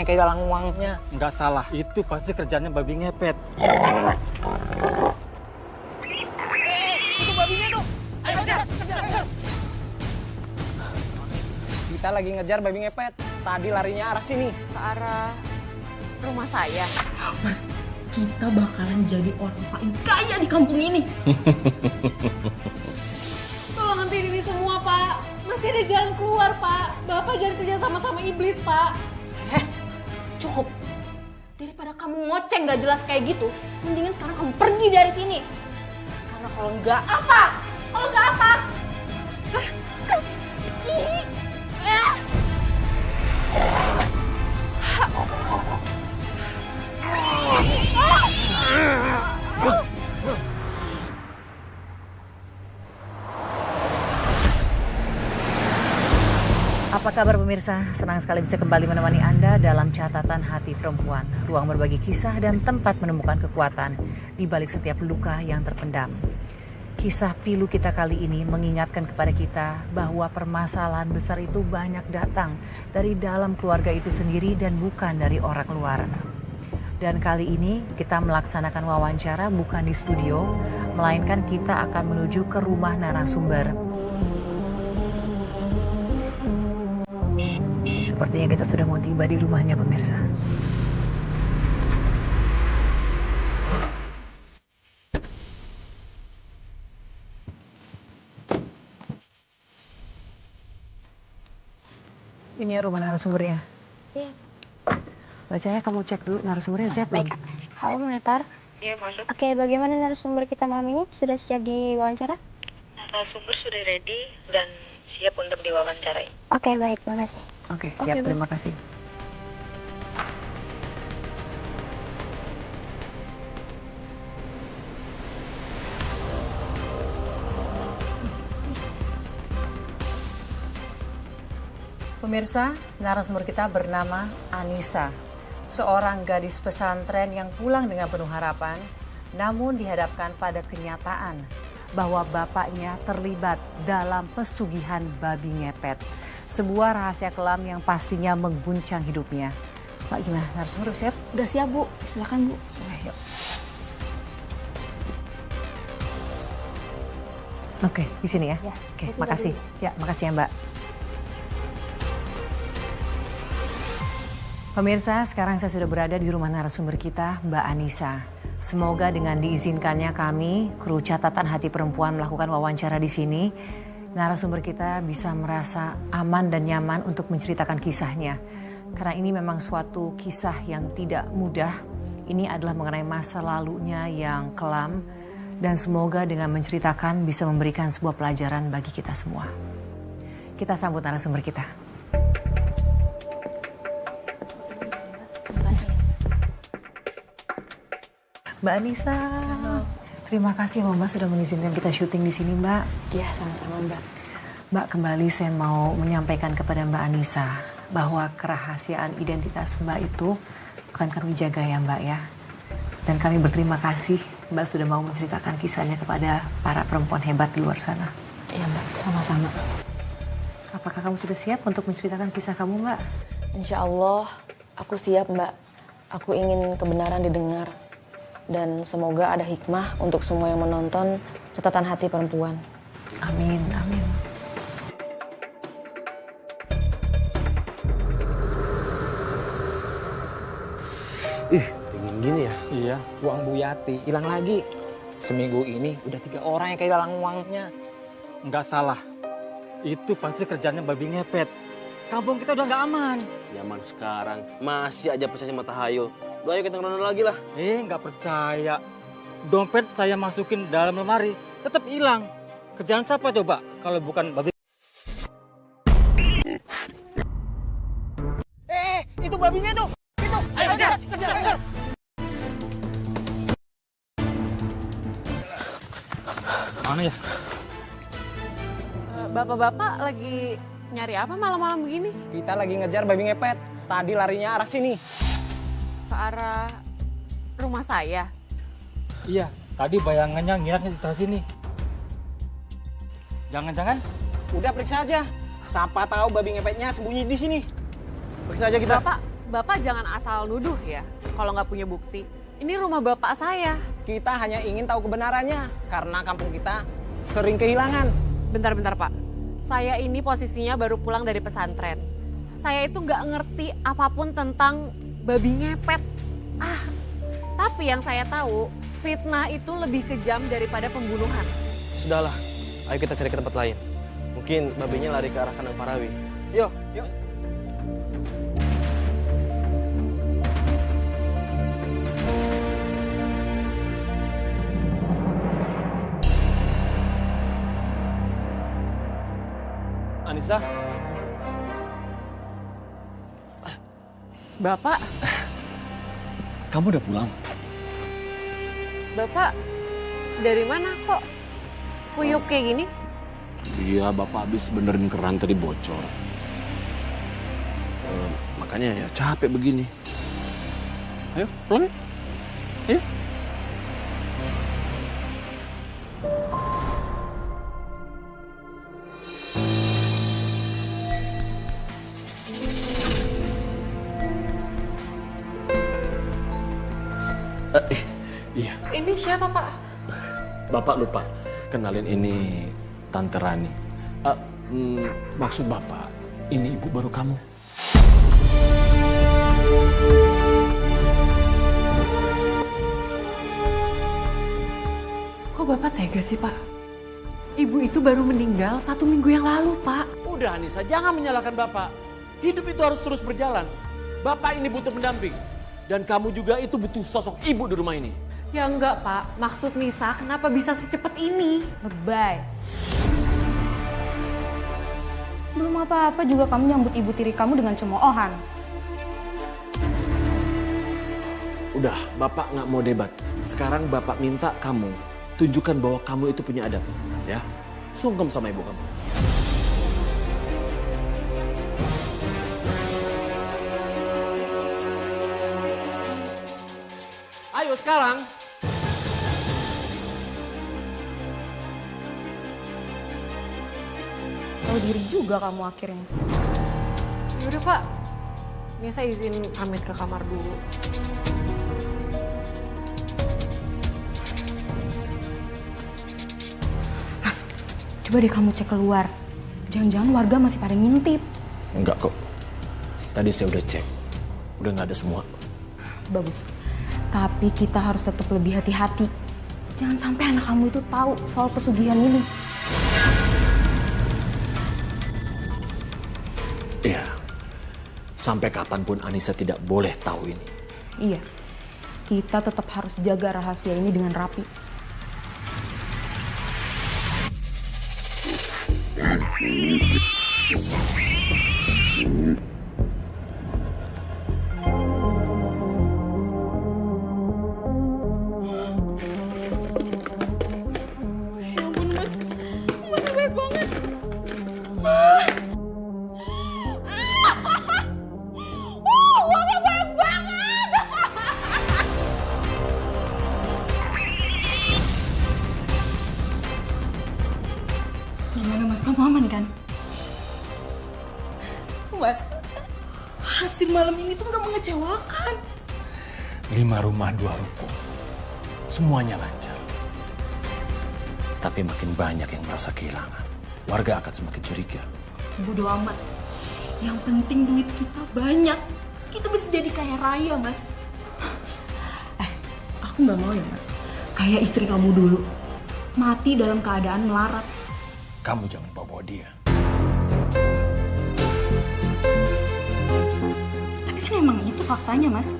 yang kehilangan uangnya. Nggak salah, itu pasti kerjanya babi ngepet. Itu babinya tuh. Ayo kejar. Kita lagi ngejar babi ngepet. Tadi larinya arah sini. Ke arah rumah saya. Mas, kita bakalan jadi orang paling kaya di kampung ini. Tolong hentikan ini semua, Pak. Masih ada jalan keluar, Pak. Bapak jangan kerja sama iblis, Pak. Cukup. Daripada kamu ngoceng gak jelas kayak gitu, mendingan sekarang kamu pergi dari sini. Karena kalau enggak apa? Kalau enggak apa? Apa kabar pemirsa? Senang sekali bisa kembali menemani Anda dalam catatan hati perempuan. Ruang berbagi kisah dan tempat menemukan kekuatan di balik setiap luka yang terpendam. Kisah pilu kita kali ini mengingatkan kepada kita bahwa permasalahan besar itu banyak datang dari dalam keluarga itu sendiri dan bukan dari orang luar. Dan kali ini kita melaksanakan wawancara bukan di studio, melainkan kita akan menuju ke rumah narasumber. Sepertinya kita sudah mau tiba di rumahnya pemirsa. Ini rumah narasumbernya. Iya. Bacanya kamu cek dulu narasumbernya siap belum? Halo monitor. Iya, masuk. Oke, bagaimana narasumber kita malam ini? Sudah siap diwawancara? Narasumber sudah ready dan siap untuk diwawancarai. Oke, baik, makasih. Oke, siap. Oke, Terima kasih. Pemirsa, narasumber kita bernama Anissa, seorang gadis pesantren yang pulang dengan penuh harapan, namun dihadapkan pada kenyataan bahwa bapaknya terlibat dalam pesugihan babi ngepet. Sebuah rahasia kelam yang pastinya mengguncang hidupnya. Pak, gimana? Narasumber siap? Udah siap, Bu. Silakan, Bu. Yuk. Oke, di sini ya? Ya, Oke, saya makasih. tinggal Ya, makasih ya Mbak. Pemirsa, sekarang saya sudah berada di rumah narasumber kita, Mbak Anissa. Semoga dengan diizinkannya kami, kru catatan hati perempuan melakukan wawancara di sini, narasumber kita bisa merasa aman dan nyaman untuk menceritakan kisahnya. Karena ini memang suatu kisah yang tidak mudah. Ini adalah mengenai masa lalunya yang kelam, dan semoga dengan menceritakan bisa memberikan sebuah pelajaran bagi kita semua. Kita sambut narasumber kita. Mbak Anissa, terima kasih loh Mbak sudah mengizinkan kita syuting di sini Mbak. Iya, sama-sama, Mbak. Mbak, kembali saya mau menyampaikan kepada Mbak Anissa bahwa kerahasiaan identitas Mbak itu akan kami jaga ya Mbak ya. Dan kami berterima kasih Mbak sudah mau menceritakan kisahnya kepada para perempuan hebat di luar sana. Iya, Mbak. Sama-sama. Apakah kamu sudah siap untuk menceritakan kisah kamu Mbak? Insya Allah, aku siap, Mbak. Aku ingin kebenaran didengar. Dan semoga ada hikmah untuk semua yang menonton catatan hati perempuan. Amin, amin. Dingin gini ya. Iya. Uang Bu Yati hilang lagi. Seminggu ini udah 3 orang yang kehilangan uangnya. Nggak salah, itu pasti kerjanya babi ngepet. Kampung kita udah nggak aman. Zaman sekarang masih aja percaya sama tahayul. Udah ayo kita ngeronda lagi lah. Nggak percaya. Dompet saya masukin dalam lemari, tetap hilang. Kerjaan siapa coba kalau bukan babi? Itu babinya tuh. Itu. Ayo kejar. Mana ya? Bapak-bapak lagi nyari apa malam-malam begini? Kita lagi ngejar babi ngepet. Tadi larinya arah sini. Ke arah rumah saya. Iya, tadi bayangannya ngiraknya di sebelah sini. Jangan-jangan Udah periksa aja. Siapa tahu babi ngepetnya sembunyi di sini. Periksa aja kita. Bapak, Bapak jangan asal nuduh ya kalau nggak punya bukti. Ini rumah bapak saya. Kita hanya ingin tahu kebenarannya karena kampung kita sering kehilangan. Bentar-bentar Pak. Saya ini posisinya baru pulang dari pesantren. Saya itu nggak ngerti apapun tentang babi ngepet. Tapi yang saya tahu, fitnah itu lebih kejam daripada pembunuhan. Sudahlah, ayo kita cari ke tempat lain. Mungkin babinya lari ke arah kandang Parawi. Yuk. Anissa, Bapak, Kamu udah pulang? Bapak dari mana kok kuyup kayak gini? Iya, Bapak habis benerin keran tadi bocor. Makanya ya capek begini. Ayo, pulang. Ayo. Iya. Ini siapa Pak? Bapak lupa kenalin, ini Tante Rani. Maksud Bapak, ini ibu baru kamu. Kok Bapak tega sih Pak? Ibu itu baru meninggal 1 minggu yang lalu Pak. Udah Anissa, jangan menyalahkan Bapak. Hidup itu harus terus berjalan. Bapak ini butuh pendamping. Dan kamu juga itu butuh sosok ibu di rumah ini. Ya enggak Pak, maksud Nisa kenapa bisa secepat ini? Lebay. Belum apa-apa juga kamu nyambut ibu tiri kamu dengan cemoohan. Udah, Bapak nggak mau debat. Sekarang Bapak minta kamu tunjukkan bahwa kamu itu punya adab. Ya, sungkem sama ibu kamu. Ayo sekarang. Tahu diri juga kamu akhirnya. Yaudah Pak, Nisa izin pamit ke kamar dulu. Mas, coba deh kamu cek keluar. Jangan-jangan warga masih pada ngintip. Enggak kok. Tadi saya udah cek. Udah nggak ada semua. Bagus. Tapi kita harus tetap lebih hati-hati. Jangan sampai anak kamu itu tahu soal pesugihan ini. Iya. Sampai kapanpun Anissa tidak boleh tahu ini. Iya. Kita tetap harus jaga rahasia ini dengan rapi. Gimana Mas, kamu aman kan? Mas, hasil malam ini tuh nggak mengecewakan. 5 rumah 2 ruko. Semuanya lancar. Tapi makin banyak yang merasa kehilangan. Warga akan semakin curiga. Bodo amat. Yang penting duit kita banyak. Kita bisa jadi kaya raya, Mas. Aku nggak mau ya, Mas. Kayak istri kamu dulu. Mati dalam keadaan melarat. Kamu jangan bawa-bawa dia. Tapi kan emang itu faktanya, Mas.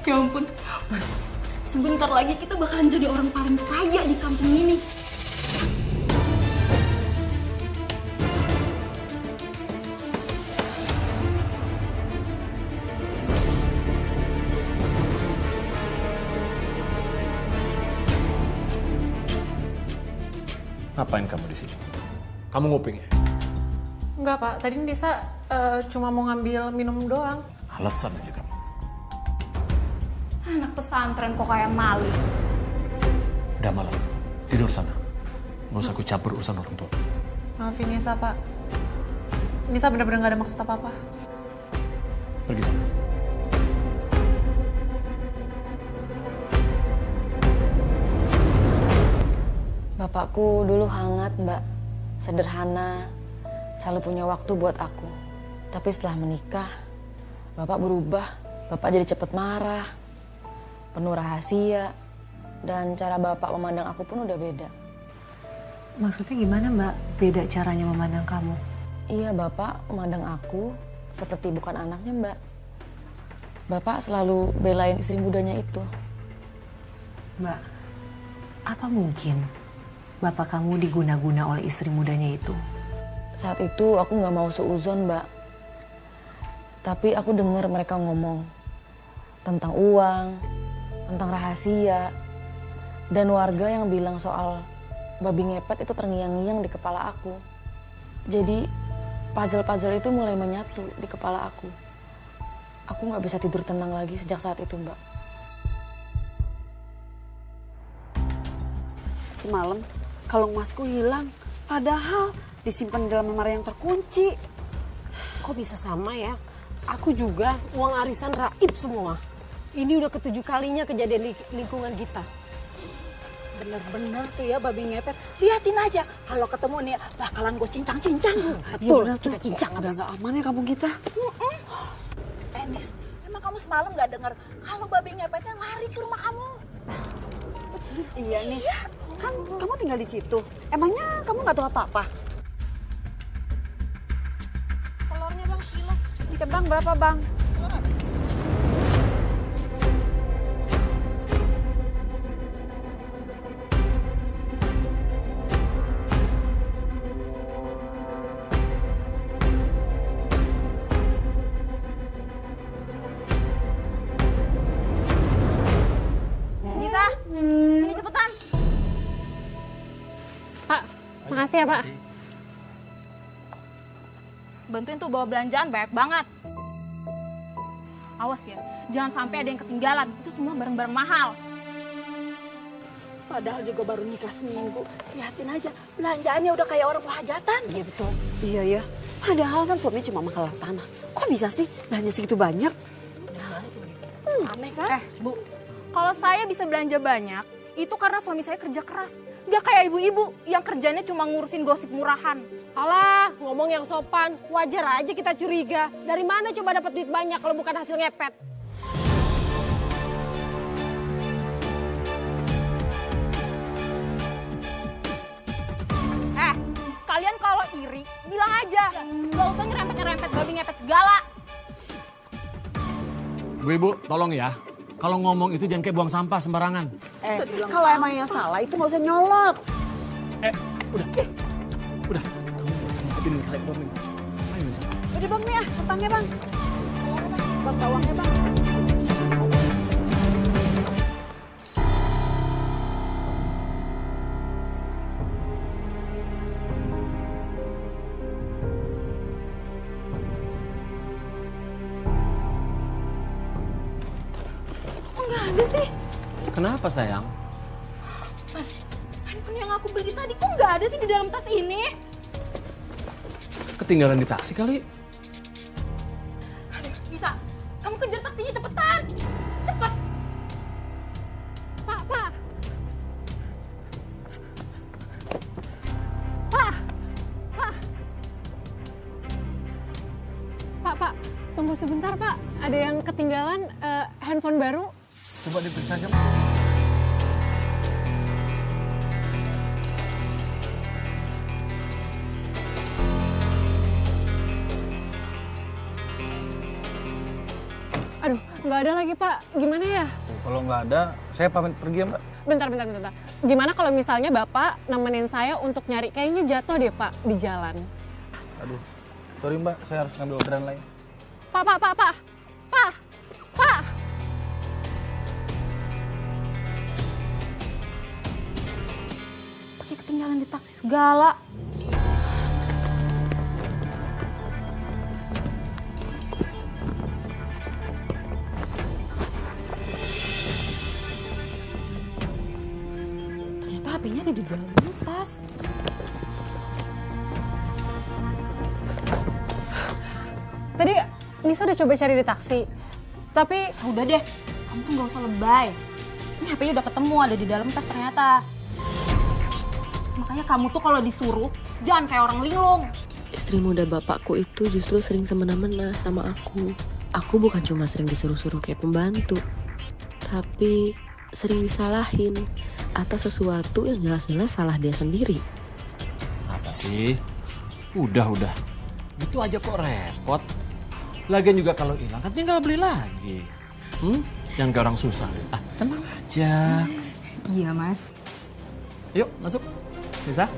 Ya ampun, Mas. Sebentar lagi kita bakalan jadi orang paling kaya di kampung ini. Ngapain kamu di sini? Kamu nguping ya? Enggak Pak, tadi Nisa cuma mau ngambil minum doang. Alasan aja kamu. Anak pesantren kok kayak maling. Udah malam. Tidur sana. Nggak usah aku campur urusan orang tua. Maafin Nisa, Pak. Nisa benar-benar gak ada maksud apa-apa. Pergi sana. Bapakku dulu hangat, Mbak. Sederhana, selalu punya waktu buat aku. Tapi setelah menikah, Bapak berubah. Bapak jadi cepat marah, penuh rahasia, dan cara Bapak memandang aku pun udah beda. Maksudnya gimana Mbak? Beda caranya memandang kamu? Iya, Bapak memandang aku seperti bukan anaknya, Mbak. Bapak selalu belain istri mudanya itu. Mbak, apa mungkin bapak kamu diguna-guna oleh istri mudanya itu? Saat itu aku nggak mau seuzon, Mbak. Tapi aku dengar mereka ngomong tentang uang, tentang rahasia, dan warga yang bilang soal babi ngepet itu terngiang-ngiang di kepala aku. Jadi puzzle-puzzle itu mulai menyatu di kepala aku. Aku nggak bisa tidur tenang lagi sejak saat itu, Mbak. Semalam kalung emasku hilang, padahal disimpan di dalam lemari yang terkunci. Kok bisa sama ya? Aku juga uang arisan raib semua. Ini udah ke-7 kalinya kejadian di lingkungan kita. Bener-bener tuh ya babi ngepet. Liatin aja, kalau ketemu nih bakalan gue cincang-cincang. Betul, Bener tuh, kita cincang udah abis. gak aman ya kampung kita. Nis, emang kamu semalam gak dengar kalau babi ngepetnya lari ke rumah kamu? Iya Nis, kan kamu tinggal di situ. Emangnya kamu gak tahu apa-apa? Telurnya bang, kilo. Ikan bang berapa bang? Nisa, sini cepetan. Pak, makasih ya Pak. Bantuin tuh bawa belanjaan banyak banget. Awas ya, jangan sampai ada yang ketinggalan. Itu semua barang-barang mahal. Padahal juga baru nikah seminggu. Liatin aja, belanjaannya udah kayak orang penghajatan. Iya betul. Iya ya, padahal kan suaminya cuma makalah tanah. Kok bisa sih belanja segitu banyak? Aneh kan? Bu, kalau saya bisa belanja banyak, itu karena suami saya kerja keras. Gak kayak ibu-ibu yang kerjanya cuma ngurusin gosip murahan. Alah, ngomong yang sopan. Wajar aja kita curiga. Dari mana coba dapat duit banyak kalau bukan hasil ngepet? Kalian kalau iri, bilang aja. Gak usah nyerempet-nyerempet babi ngepet segala. Bu, tolong ya. Kalau ngomong itu jangan kayak buang sampah sembarangan. Kalau emang yang salah itu nggak usah nyolot. Udah. Kamu nggak usah ngikutin kalian bang. Ayo Nisa. Udah bang nih ya, utangnya bang. Bang bawangnya bang. Kenapa sayang? Mas, handphone yang aku beli tadi kok nggak ada sih di dalam tas ini? Ketinggalan di taksi kali. Bisa, kamu kejar taksinya cepetan. Cepet. Pak. Pak, tunggu sebentar Pak. Ada yang ketinggalan handphone baru. Coba diperiksa aja. Aduh, nggak ada lagi Pak. Gimana ya? Kalau nggak ada, saya pamit pergi ya Mbak. Bentar. Gimana kalau misalnya Bapak nemenin saya untuk nyari? Kayaknya jatuh deh Pak di jalan. Aduh, sorry Mbak, saya harus ngambil orderan lain. Pak. Pakai ketinggalan di taksi segala. Ternyata HP-nya ada di dalam tas. atas. Tadi Nisa udah coba cari di taksi. Tapi udah deh, kamu tuh gak usah lebay. Ini HP-nya udah ketemu, ada di dalam tas ternyata. Makanya kamu tuh kalau disuruh, jangan kayak orang linglung. Istri muda bapakku itu justru sering semena-mena sama aku. Aku bukan cuma sering disuruh-suruh kayak pembantu, tapi sering disalahin atas sesuatu yang jelas-jelas salah dia sendiri. Apa sih? Udah. Gitu aja kok repot. Lagian juga kalau hilang kan tinggal beli lagi. Jangan kayak orang susah. Tenang aja. Iya, Mas. Yuk, masuk. Bisa?